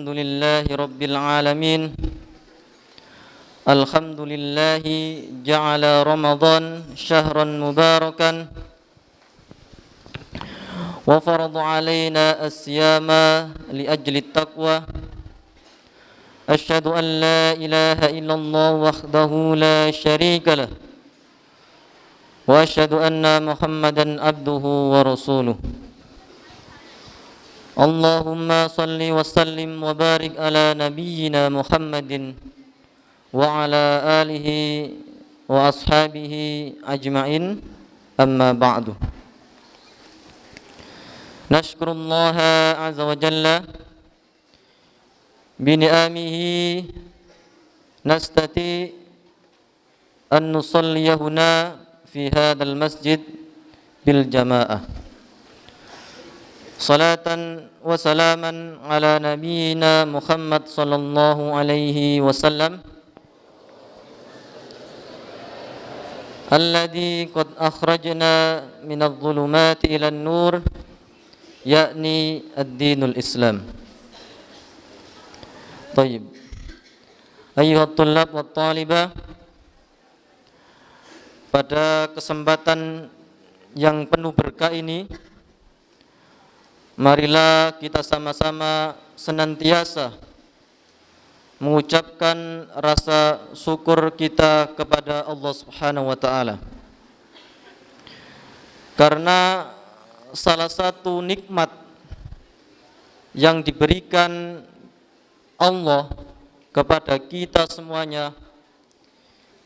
Alhamdulillahi Rabbil Alamin. Alhamdulillahi ja'ala Ramadan syahran mubarakan wa farada alaina as-siyama li ajli taqwa. Asyhadu an la ilaha illallah wahdahu la syarika lah wa asyhadu anna Muhammadan abduhu wa rasuluh. Allahumma salli wa sallim wa barik ala nabiyyina Muhammadin wa ala alihi wa ashabihi ajma'in, amma ba'du. Nashkurullaha azza wa jalla bi ni'amihi nastati an nusalliya huna fi hadzal masjid bil jamaah. Salatan wa salaman ala nabiyyina Muhammad sallallahu alaihi wasallam alladhi qad akhrajna minadh dhulumati ilan nur, yakni ad-dinul Islam. Tayyib. Ayyuhat tullab wa talibah, pada kesempatan yang penuh berkah ini, marilah kita sama-sama senantiasa mengucapkan rasa syukur kita kepada Allah Subhanahu wa taala. Karena salah satu nikmat yang diberikan Allah kepada kita semuanya,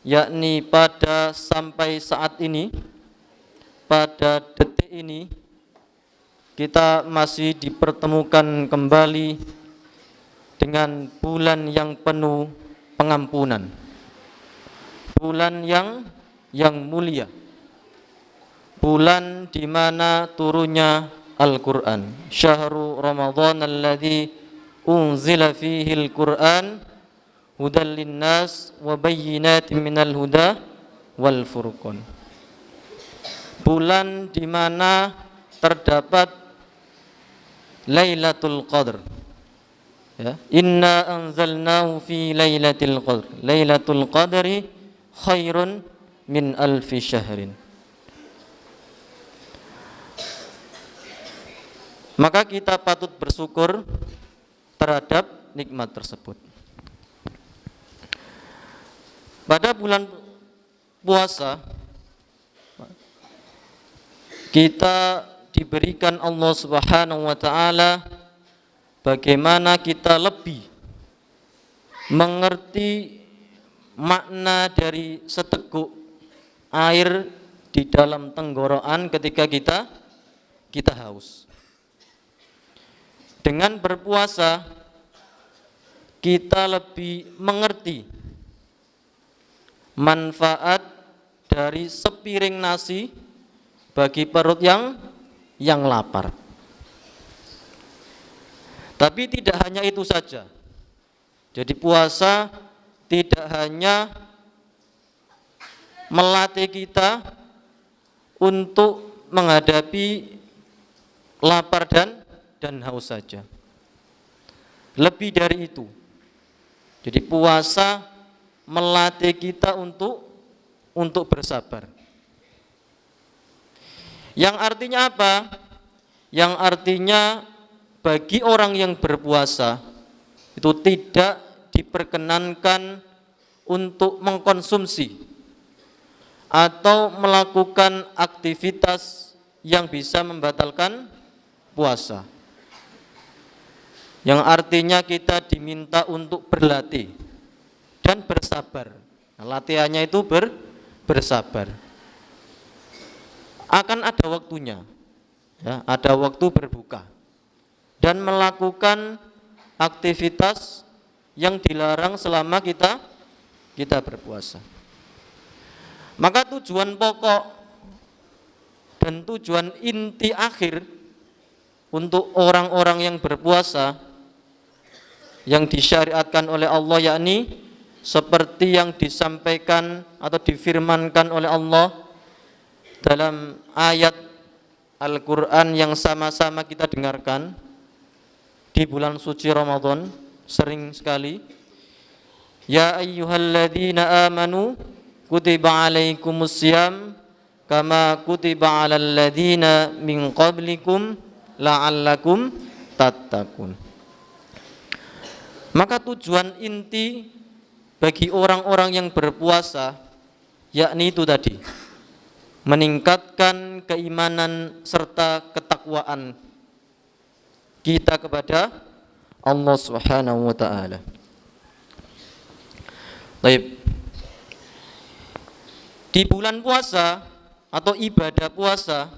yakni pada sampai saat ini, pada detik ini, kita masih dipertemukan kembali dengan bulan yang penuh pengampunan, bulan yang mulia, bulan di mana turunnya Al-Quran. Syahrul Ramadan alladzi unzila fihi Al-Quran hudan linnas wa bayyinatin minal huda wal furqan. Bulan di mana terdapat Lailatul Qadr, ya. Inna anzalnahu fi Lailatul Qadr. Lailatul Qadri khairun min alfi syahrin. Maka kita patut bersyukur terhadap nikmat tersebut. Pada bulan puasa kita diberikan Allah Subhanahu wa taala bagaimana kita lebih mengerti makna dari seteguk air di dalam tenggorokan ketika kita haus. Dengan berpuasa kita lebih mengerti manfaat dari sepiring nasi bagi perut yang lapar. Tapi tidak hanya itu saja. Jadi puasa tidak hanya melatih kita untuk menghadapi lapar dan haus saja. Lebih dari itu. Jadi puasa melatih kita untuk bersabar. Yang artinya apa? Yang artinya bagi orang yang berpuasa itu tidak diperkenankan untuk mengkonsumsi atau melakukan aktivitas yang bisa membatalkan puasa. Yang artinya kita diminta untuk berlatih dan bersabar. Nah, latihannya itu bersabar. Akan ada waktunya, ya, ada waktu berbuka dan melakukan aktivitas yang dilarang selama kita berpuasa. Maka tujuan pokok dan tujuan inti akhir untuk orang-orang yang berpuasa yang disyariatkan oleh Allah, yakni seperti yang disampaikan atau difirmankan oleh Allah dalam ayat Al-Quran yang sama-sama kita dengarkan di bulan suci Ramadan, sering sekali. Ya ayyuhalladzina amanu kutiba alaikumussyam kama kutiba alal ladzina min qablikum la'allakum tattaqun. Maka tujuan inti bagi orang-orang yang berpuasa yakni itu tadi, meningkatkan keimanan serta ketakwaan kita kepada Allah Subhanahu wa taala. Baik. Di bulan puasa atau ibadah puasa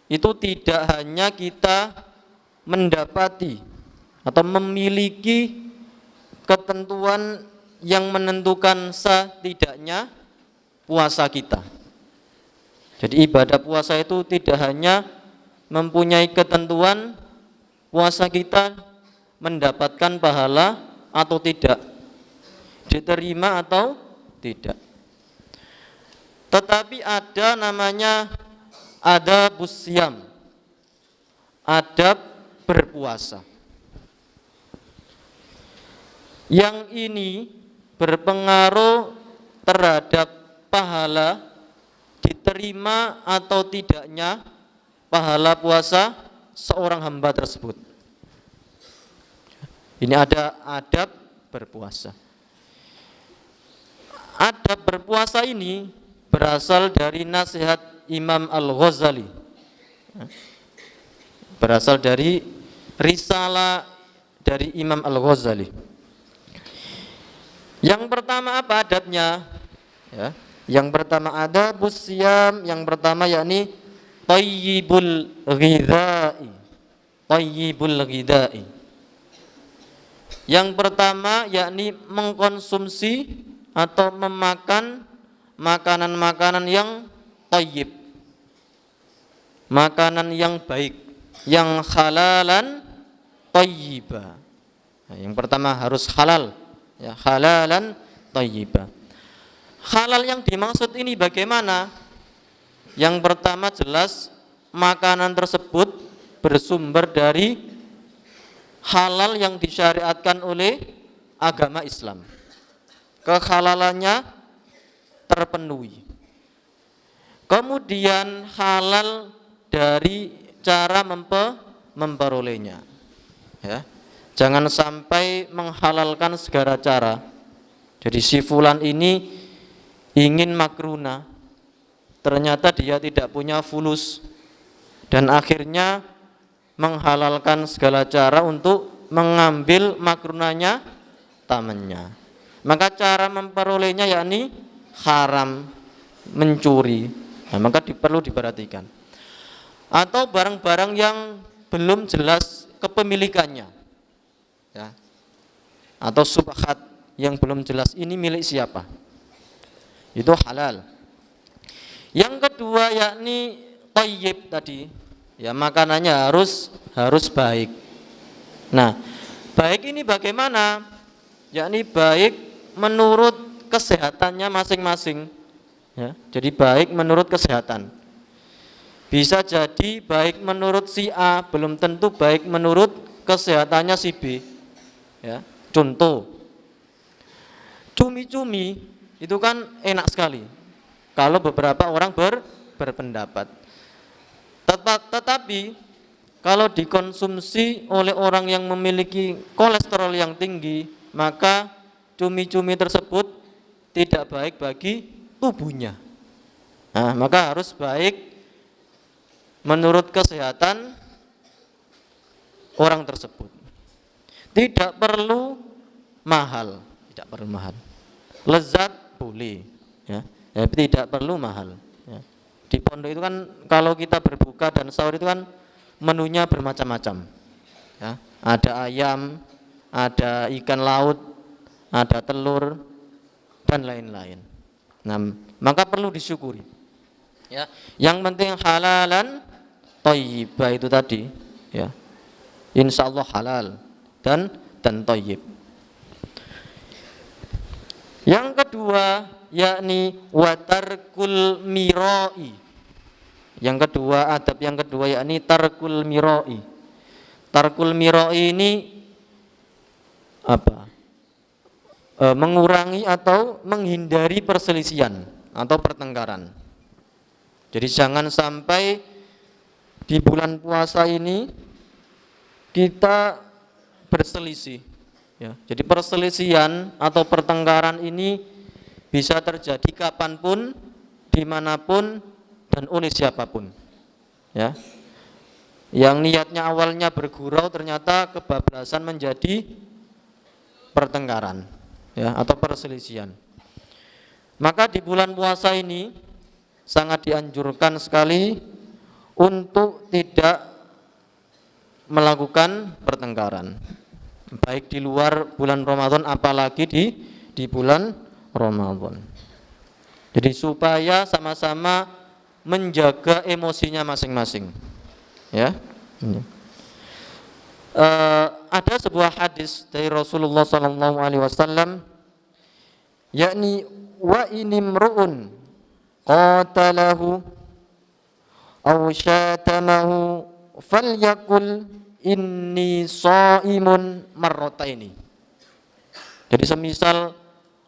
itu tidak hanya kita mendapati atau memiliki ketentuan yang menentukan sah tidaknya puasa kita. Jadi ibadah puasa itu tidak hanya mempunyai ketentuan puasa kita mendapatkan pahala atau tidak, diterima atau tidak. Tetapi ada namanya adabus syam, adab berpuasa. Yang ini berpengaruh terhadap pahala, diterima atau tidaknya pahala puasa seorang hamba tersebut. Ini ada adab berpuasa. Adab berpuasa ini berasal dari nasihat Imam Al-Ghazali, berasal dari risalah dari Imam Al-Ghazali. Yang pertama apa adabnya? Ya. Yang pertama adabus syam, yang pertama yakni thayyibul ghidha'i. Thayyibul ghidha'i. Yang pertama yakni mengkonsumsi atau memakan makanan-makanan yang thayyib, makanan yang baik, yang halalan thayyiba. Nah, yang pertama harus halal, ya, halalan thayyiba. Halal yang dimaksud ini bagaimana? Yang pertama jelas makanan tersebut bersumber dari halal yang disyariatkan oleh agama Islam. Kehalalannya terpenuhi. Kemudian halal dari cara memperolehnya. Ya. Jangan sampai menghalalkan segala cara. Jadi si fulan ini ingin makruna, ternyata dia tidak punya fulus dan akhirnya menghalalkan segala cara untuk mengambil makrunanya, tamannya. Maka cara memperolehnya yakni haram, mencuri. Nah, maka perlu diperhatikan. Atau barang-barang yang belum jelas kepemilikannya, ya. Atau subhat yang belum jelas ini milik siapa, itu halal. Yang kedua yakni thayyib tadi, ya, makanannya harus baik. Nah, baik ini bagaimana? Yakni baik menurut kesehatannya masing-masing, ya. Jadi baik menurut kesehatan. Bisa jadi baik menurut si A, belum tentu baik menurut kesehatannya si B, ya. Contoh, cumi-cumi itu kan enak sekali kalau beberapa orang berpendapat. Tetapi kalau dikonsumsi oleh orang yang memiliki kolesterol yang tinggi, maka cumi-cumi tersebut tidak baik bagi tubuhnya. Nah, maka harus baik menurut kesehatan orang tersebut. Tidak perlu mahal, tidak perlu mahal. Lezat boleh, ya, tapi tidak perlu mahal. Ya. Di pondok itu kan kalau kita berbuka dan sahur itu kan menunya bermacam-macam. Ya. Ada ayam, ada ikan laut, ada telur dan lain-lain. Nah, maka perlu disyukuri. Ya. Yang penting halalan thayyibah itu tadi, ya. Insyaallah halal dan thayyib. Yang kedua yakni watarkul mirai. Yang kedua, adab yang kedua yakni tarkul mirai. Tarkul mirai ini apa? Mengurangi atau menghindari perselisihan atau pertengkaran. Jadi jangan sampai di bulan puasa ini kita berselisih. Ya, jadi perselisihan atau pertengkaran ini bisa terjadi kapanpun, dimanapun, dan oleh siapapun. Ya, yang niatnya awalnya bergurau ternyata kebablasan menjadi pertengkaran, ya, atau perselisihan. Maka di bulan puasa ini sangat dianjurkan sekali untuk tidak melakukan pertengkaran, baik di luar bulan Ramadan apalagi di bulan Ramadan. Jadi supaya sama-sama menjaga emosinya masing-masing. Ya. Ada sebuah hadis dari Rasulullah SAW, yakni wa inimru'un qatalahu aw syatamahu falyakul inni shaimun marrataini. Jadi semisal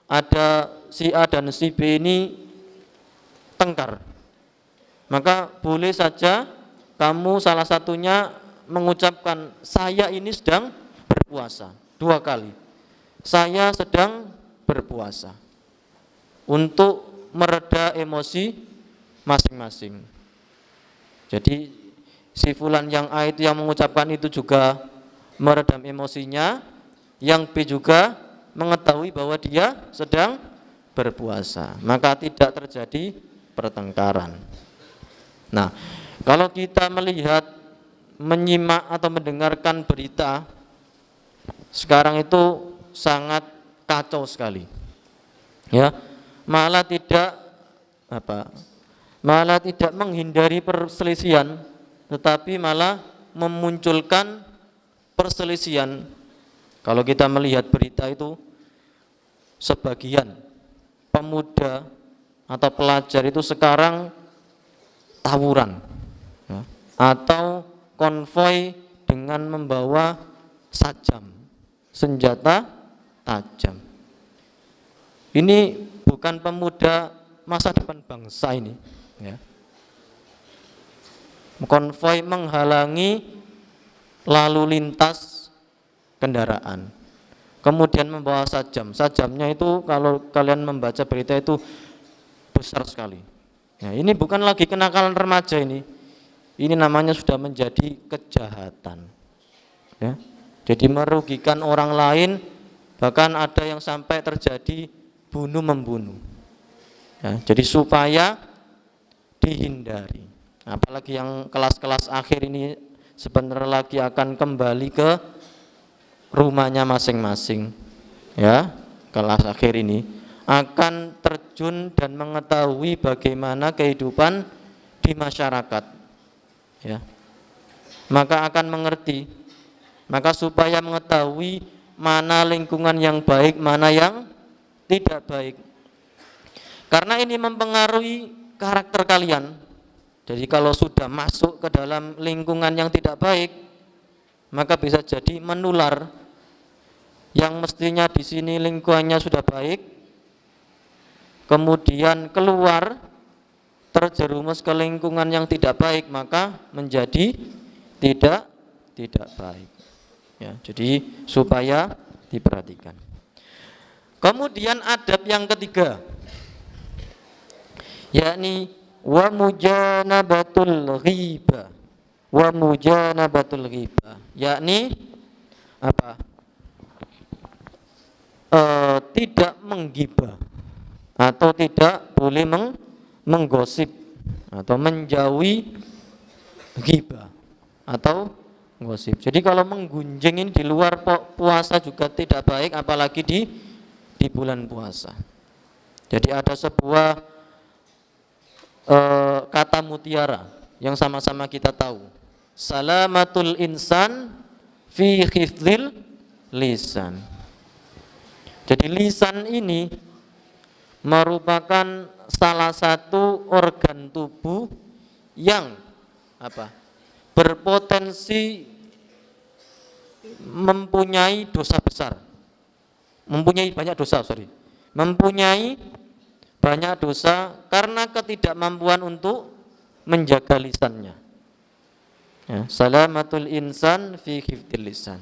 ada si A dan si B ini tengkar, maka boleh saja kamu salah satunya mengucapkan saya ini sedang berpuasa 2 kali. Saya sedang berpuasa, untuk mereda emosi masing-masing. Jadi si fulan yang A itu yang mengucapkan itu juga meredam emosinya, yang B juga mengetahui bahwa dia sedang berpuasa, maka tidak terjadi pertengkaran. Nah, kalau kita melihat, menyimak atau mendengarkan berita sekarang itu sangat kacau sekali. Ya, malah tidak menghindari perselisihan, tetapi malah memunculkan perselisihan. Kalau kita melihat berita itu, sebagian pemuda atau pelajar itu sekarang tawuran, ya, atau konvoi dengan membawa sajam, senjata tajam. Ini bukan pemuda masa depan bangsa ini, ya. Konvoi menghalangi lalu lintas kendaraan, kemudian membawa sajam. Sajamnya itu kalau kalian membaca berita itu besar sekali. Ya, ini bukan lagi kenakalan remaja ini namanya sudah menjadi kejahatan. Ya, jadi merugikan orang lain, bahkan ada yang sampai terjadi bunuh membunuh. Ya, jadi supaya dihindari. Apalagi yang kelas-kelas akhir ini sebentar lagi akan kembali ke rumahnya masing-masing. Ya, kelas akhir ini akan terjun dan mengetahui bagaimana kehidupan di masyarakat. Ya, maka akan mengerti. Maka supaya mengetahui mana lingkungan yang baik, mana yang tidak baik. Karena ini mempengaruhi karakter kalian. Jadi kalau sudah masuk ke dalam lingkungan yang tidak baik, maka bisa jadi menular. Yang mestinya di sini lingkungannya sudah baik, kemudian keluar terjerumus ke lingkungan yang tidak baik, maka menjadi tidak baik. Ya, jadi supaya diperhatikan. Kemudian adab yang ketiga, yakni wa mujanabatul ghibah. Wa mujanabatul ghibah, yakni apa? Tidak menggibah atau tidak boleh menggosip atau menjauhi ghibah atau gosip. Jadi kalau menggunjing ini di luar puasa juga tidak baik, apalagi di bulan puasa. Jadi ada sebuah kata mutiara yang sama-sama kita tahu, salamatul insan fi hifdzil lisan. Jadi lisan ini merupakan salah satu organ tubuh yang berpotensi mempunyai dosa besar mempunyai banyak dosa, mempunyai banyak dosa karena ketidakmampuan untuk menjaga lisannya. Ya, salamatul insan fi hifdzil lisan.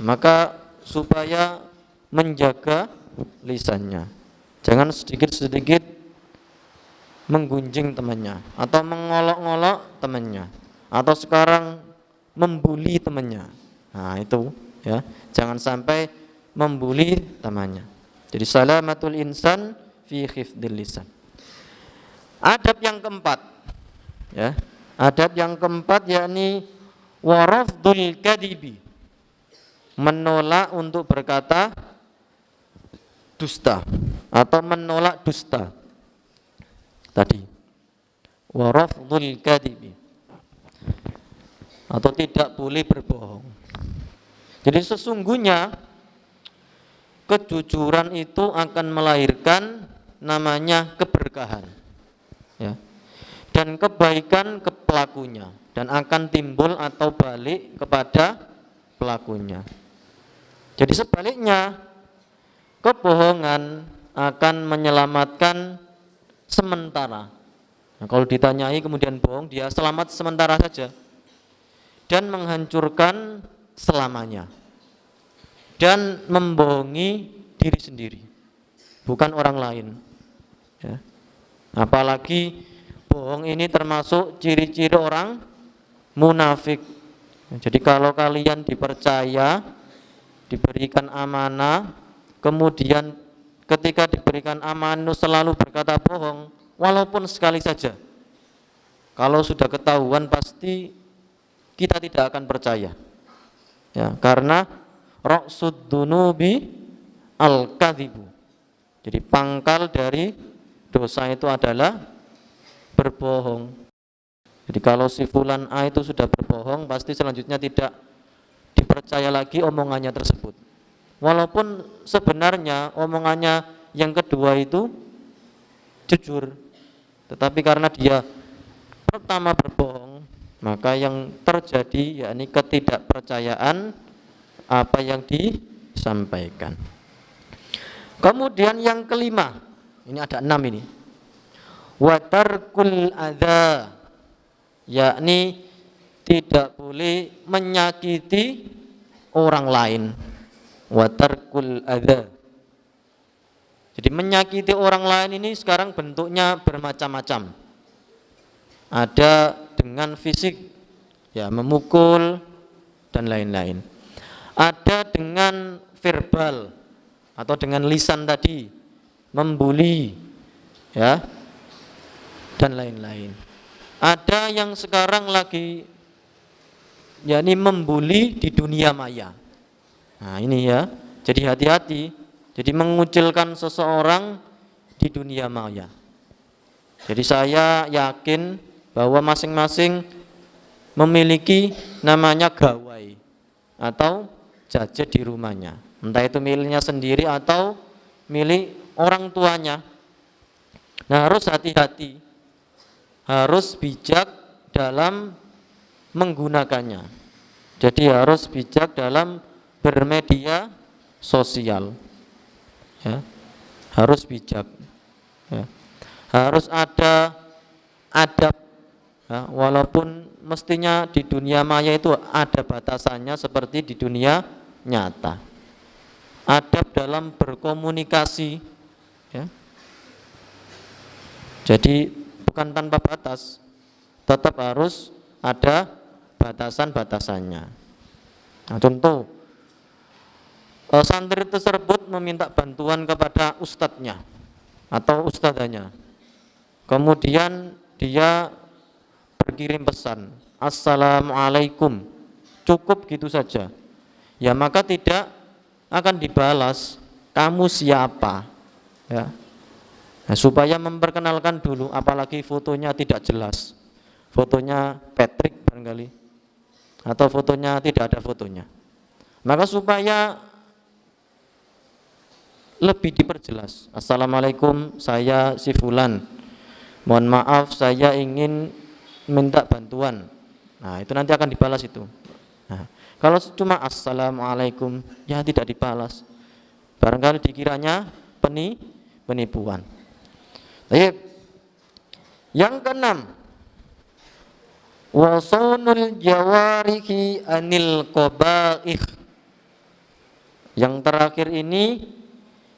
Maka supaya menjaga lisannya, jangan sedikit-sedikit menggunjing temannya atau mengolok-olok temannya atau sekarang membuli temannya. Nah, itu ya, jangan sampai membuli temannya. Jadi salamatul insan fi hifdzil lisan. Adab yang keempat, ya. Adab yang keempat yakni warafdul kadibi, menolak untuk berkata dusta atau menolak dusta. Tadi warafdul kadibi, atau tidak boleh berbohong. Jadi sesungguhnya kejujuran itu akan melahirkan namanya keberkahan, ya, dan kebaikan ke pelakunya, dan akan timbul atau balik kepada pelakunya. Jadi sebaliknya, kebohongan akan menyelamatkan sementara. Nah, kalau ditanyai kemudian bohong, dia selamat sementara saja dan menghancurkan selamanya, dan membohongi diri sendiri, bukan orang lain, ya. Apalagi bohong ini termasuk ciri-ciri orang munafik. Jadi kalau kalian dipercaya, diberikan amanah, kemudian ketika diberikan amanah selalu berkata bohong, walaupun sekali saja, kalau sudah ketahuan pasti kita tidak akan percaya, ya, karena ra'sud dunubi al-kadzibu. Jadi pangkal dari dosa itu adalah berbohong. Jadi kalau si fulan A itu sudah berbohong, pasti selanjutnya tidak dipercaya lagi omongannya tersebut. Walaupun sebenarnya omongannya yang kedua itu jujur, tetapi karena dia pertama berbohong, maka yang terjadi yakni ketidakpercayaan apa yang disampaikan. Kemudian yang kelima, ini ada 6 ini. Wa tarkul adza, yakni tidak boleh menyakiti orang lain. Wa tarkul adza. Jadi menyakiti orang lain ini sekarang bentuknya bermacam-macam. Ada dengan fisik, ya, memukul dan lain-lain. Ada dengan verbal atau dengan lisan tadi, membuli, ya, dan lain-lain. Ada yang sekarang lagi yakni membuli di dunia maya. Nah, ini ya. Jadi hati-hati. Jadi mengucilkan seseorang di dunia maya. Jadi saya yakin bahwa masing-masing memiliki namanya gawai atau jajet di rumahnya, entah itu miliknya sendiri atau milik orang tuanya. Nah, harus hati-hati, harus bijak dalam menggunakannya. Jadi harus bijak dalam bermedia sosial, ya. Harus bijak, ya. Harus ada adab, ya, walaupun mestinya di dunia maya itu ada batasannya seperti di dunia nyata. Adab dalam berkomunikasi, ya. Jadi bukan tanpa batas, tetap harus ada batasan-batasannya. Nah, contoh, santri tersebut meminta bantuan kepada ustadznya atau ustadzanya, kemudian dia berkirim pesan assalamualaikum, cukup gitu saja, ya, maka tidak akan dibalas kamu siapa, ya. Nah, supaya memperkenalkan dulu, apalagi fotonya tidak jelas, fotonya Patrick barangkali, atau fotonya tidak ada fotonya, maka supaya lebih diperjelas, assalamualaikum, saya si fulan, mohon maaf saya ingin minta bantuan. Nah, itu nanti akan dibalas itu. Nah, kalau cuma assalamualaikum, ya tidak dibalas. Barangkali dikiranya penipuan. Baik. Yang keenam, wasunul jawarihi anil qabaih. Yang terakhir ini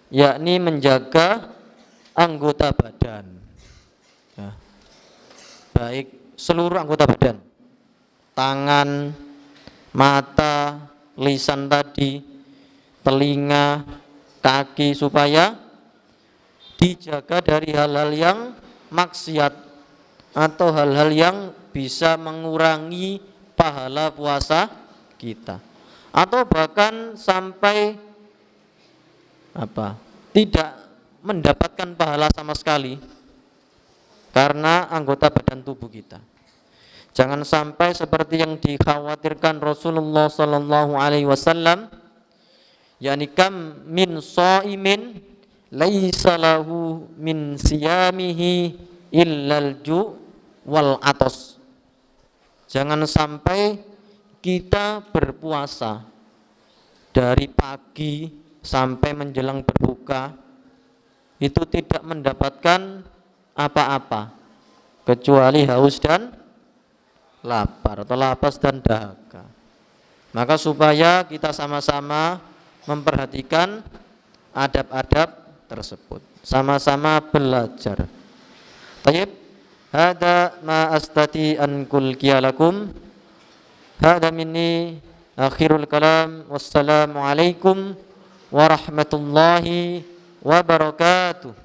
yakni menjaga anggota badan. Ya. Baik seluruh anggota badan, tangan, mata, lisan tadi, telinga, kaki, supaya dijaga dari hal-hal yang maksiat atau hal-hal yang bisa mengurangi pahala puasa kita, atau bahkan sampai tidak mendapatkan pahala sama sekali karena anggota badan tubuh kita. Jangan sampai seperti yang dikhawatirkan Rasulullah sallallahu alaihi wasallam, yakni kam min shaimin laisa lahu min siyamihi illal ju' wal atos. Jangan sampai kita berpuasa dari pagi sampai menjelang berbuka itu tidak mendapatkan apa-apa kecuali haus dan lapar atau lapas dan dahaga. Maka supaya kita sama-sama memperhatikan adab-adab tersebut, sama-sama belajar. Baik, hada ma astati an kulkiya lakum. Hada minni akhirul kalam. Wassalamu alaikum warahmatullahi wabarakatuh.